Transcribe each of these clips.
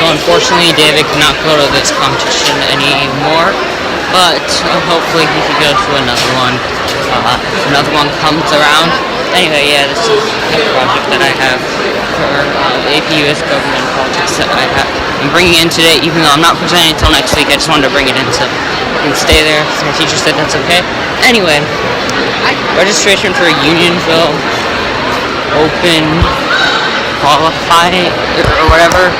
unfortunately, David cannot go to this competition anymore, but hopefully he can go to another one. If another one comes around. Anyway, yeah, this is a project that I have for AP US Government Politics that I'm bringing in today, even though I'm not presenting until next week. I just wanted to bring it in so I can stay there. My teacher said that's okay. Anyway, registration for Unionville Open Qualify or whatever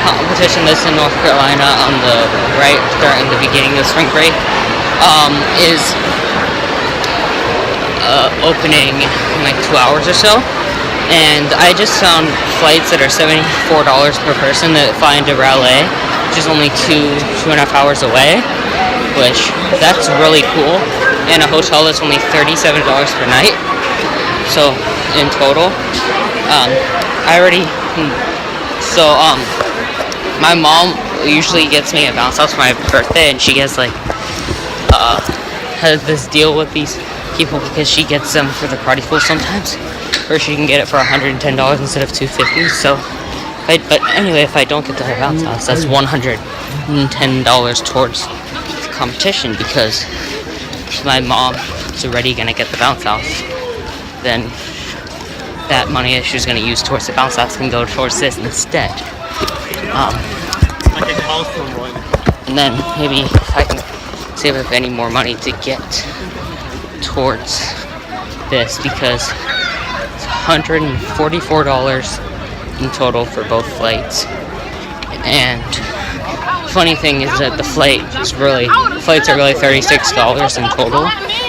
competition that's in North Carolina on the right during the beginning of spring break is opening in like 2 hours or so, and I just found flights that are $74 per person that fly into Raleigh, which is only 2.5 hours away, which that's really cool, and a hotel that's only $37 per night. So in total, my mom usually gets me a bounce house for my birthday, and she gets has this deal with these people because she gets them for the karate school sometimes, or she can get it for $110 instead of $250. So, but anyway, if I don't get the bounce house, that's $110 towards the competition because my mom is already gonna get the bounce house. Then that money that she was gonna use towards the bounce house can go towards this instead. And then maybe if I can save up any more money to get towards this, because it's $144 in total for both flights. And funny thing is that flights are really $36 in total,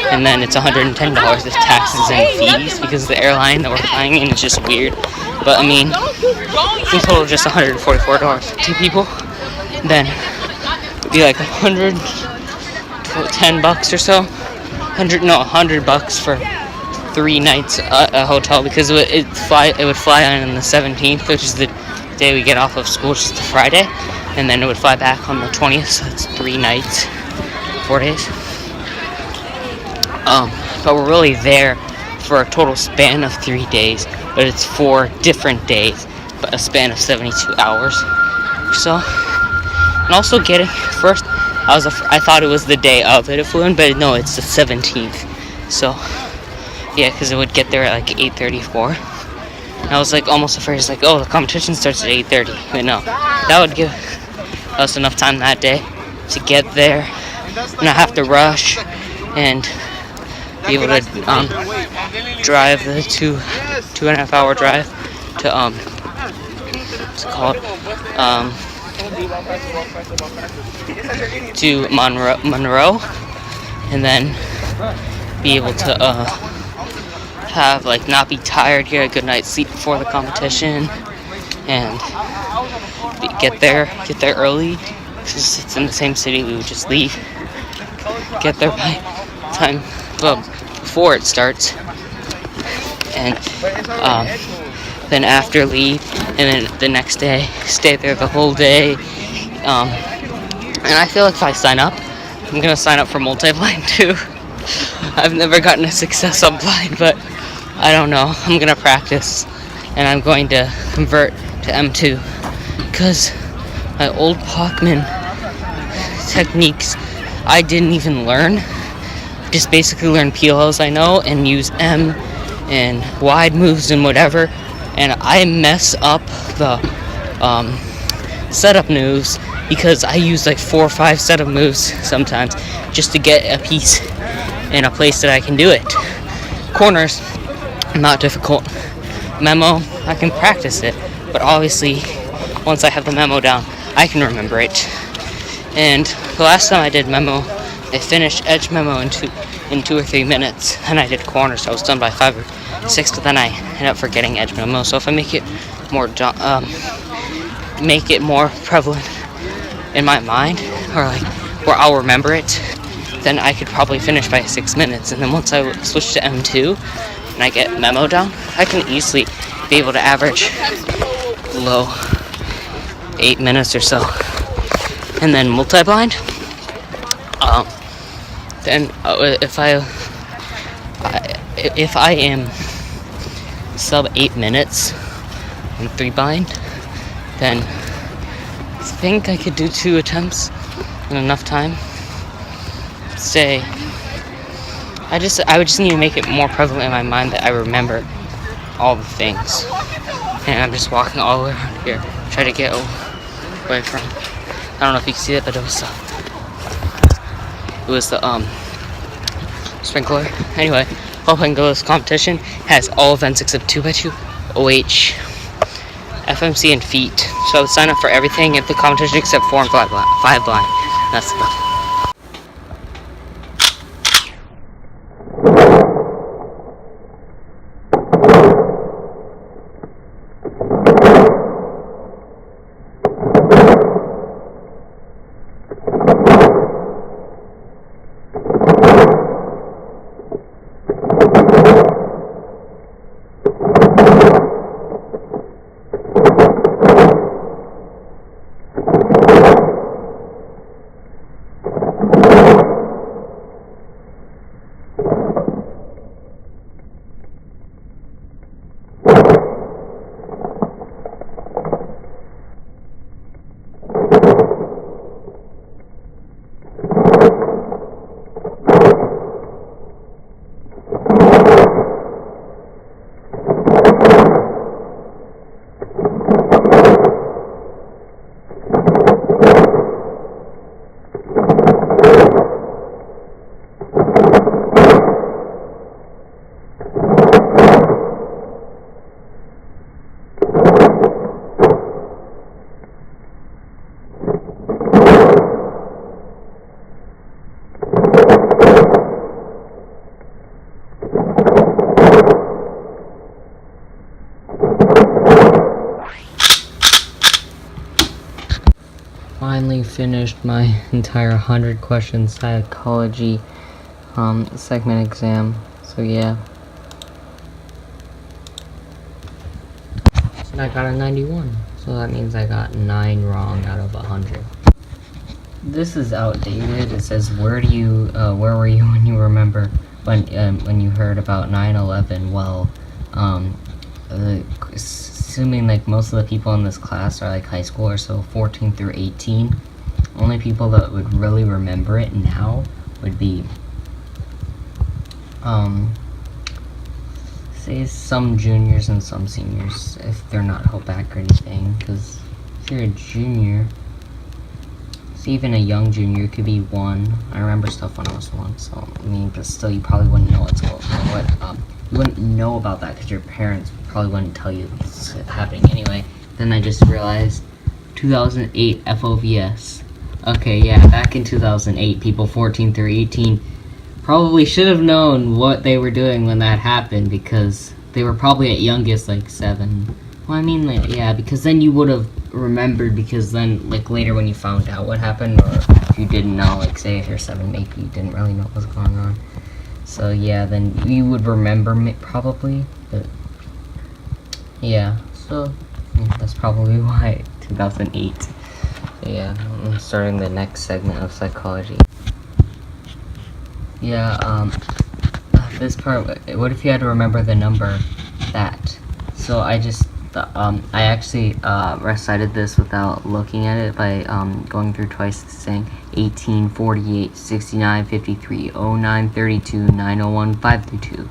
and then it's $110 with taxes and fees because the airline that we're flying in is just weird. But I mean, in total just $144 for two people. Then it'd be like $110 or so. $100 for 3 nights at a hotel, because it would fly on the 17th, which is the day we get off of school, which is the Friday, and then it would fly back on the 20th, so it's 3 nights, 4 days. But we're really there for a total span of 3 days, but it's 4 different days, but a span of 72 hours or so. And also I thought it was the day of it flew in, but no, it's the 17th. So, yeah, because it would get there at like 8:34. And I was like almost afraid, it's like, oh, the competition starts at 8:30. But no, that would give us enough time that day to get there, not have to rush, and be able to drive the 2.5 hour drive to what's it called, to Monroe, and then be able to have not be tired, get a good night's sleep before the competition, and get there early because it's in the same city. We would just leave, get there by time before it starts, and then after leave, and then the next day stay there the whole day. And I feel like if I sign up, I'm gonna sign up for multi-blind too. I've never gotten a success on blind, but I don't know. I'm gonna practice, and I'm going to convert to M2 because my old Pachman techniques I didn't even learn. Just basically learn PLs I know and use M and wide moves and whatever, and I mess up the setup moves because I use 4 or 5 setup moves sometimes just to get a piece in a place that I can do it. Corners, not difficult. Memo, I can practice it, but obviously once I have the memo down, I can remember it. And the last time I did memo, I finished edge memo in 2 or 3 minutes, and I did corners, so I was done by 5 or 6, but then I ended up forgetting edge memo. So if I make it more prevalent in my mind, or where I'll remember it, then I could probably finish by 6 minutes. And then once I switch to M2 and I get memo down, I can easily be able to average below 8 minutes or so. And then multi-blind, then if I am sub 8 minutes in 3 blind, then think I could do 2 attempts in enough time. Say, I would just need to make it more prevalent in my mind that I remember all the things. And I'm just walking all the way around here, try to get away from. I don't know if you can see it, but it was the sprinkler. Anyway, Hope I Can Go this competition has all events except 2x2, OH, FMC, and feet. So I would sign up for everything at the competition except 4 and 5 blind. That's about it. Finally finished my entire 100 question psychology segment exam. So yeah. So I got a 91. So that means I got 9 wrong out of 100. This is outdated. It says where were you when you remember when you heard about 9/11? Well, assuming like most of the people in this class are like high schoolers, so 14 through 18, only people that would really remember it now would be say some juniors and some seniors if they're not Hopac or anything, because if you're a junior, so even a young junior could be 1. I remember stuff when I was 1, so I mean, but still you probably wouldn't know you wouldn't know about that because your parents probably wouldn't tell you it's happening anyway. Then I just realized 2008 FOVS. Okay, yeah, back in 2008, people 14 through 18 probably should have known what they were doing when that happened, because they were probably at youngest like 7. Well, I mean, like, yeah, because then you would have remembered, because then like later when you found out what happened, or if you didn't know, like say if you're 7, maybe you didn't really know what was going on. So yeah, then you would remember probably, but yeah, so that's probably why 2008. Yeah, I'm starting the next segment of psychology. Yeah, this part, what if you had to remember the number that? So I actually recited this without looking at it by going through twice, saying 18, 48, 69, 53, 09, 32, 901, 532.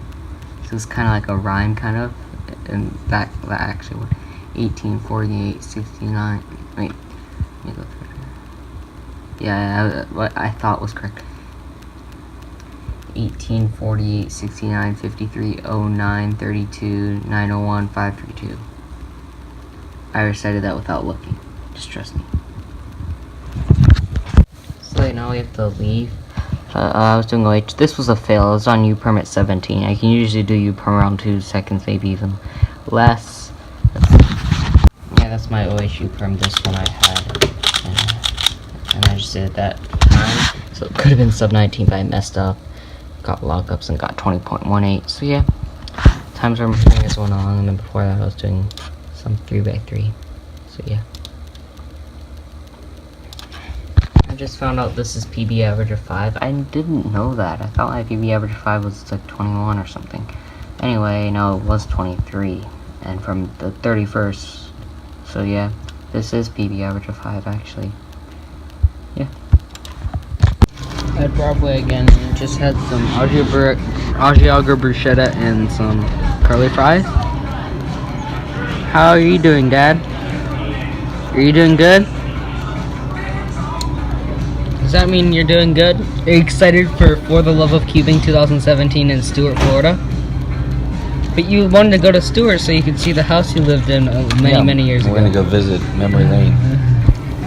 So it's kind of like a rhyme, kind of, and that actually would 18, 48, 69. Wait, let me go through it. Yeah, what I thought was correct. 18, 48, 69, 53, 09, 32, 901, 532. I recited that without looking. Just trust me. So now we have to leave. I was doing OH. This was a fail. It was on U permit 17. I can usually do U perm around 2 seconds, maybe even less. Yeah, that's my OH U perm. This one I had. And I just did it that time. So it could have been sub 19, but I messed up. Got lockups and got 20.18. So yeah, times were moving this one on, and then before that I was doing some 3x3. So yeah, I just found out this is PB average of 5. I didn't know that. I thought my PB average of 5 was like 21 or something. Anyway, no, it was 23, and from the 31st. So yeah, This is PB average of 5, actually. Yeah. At Broadway again, and just had some Asiago bruschetta and some curly fries. How are you doing, Dad? Are you doing good? Does that mean you're doing good? Are you excited for the Love of Cubing 2017 in Stuart, Florida? But you wanted to go to Stuart so you could see the house you lived in many years ago. We're gonna go visit Memory Lane.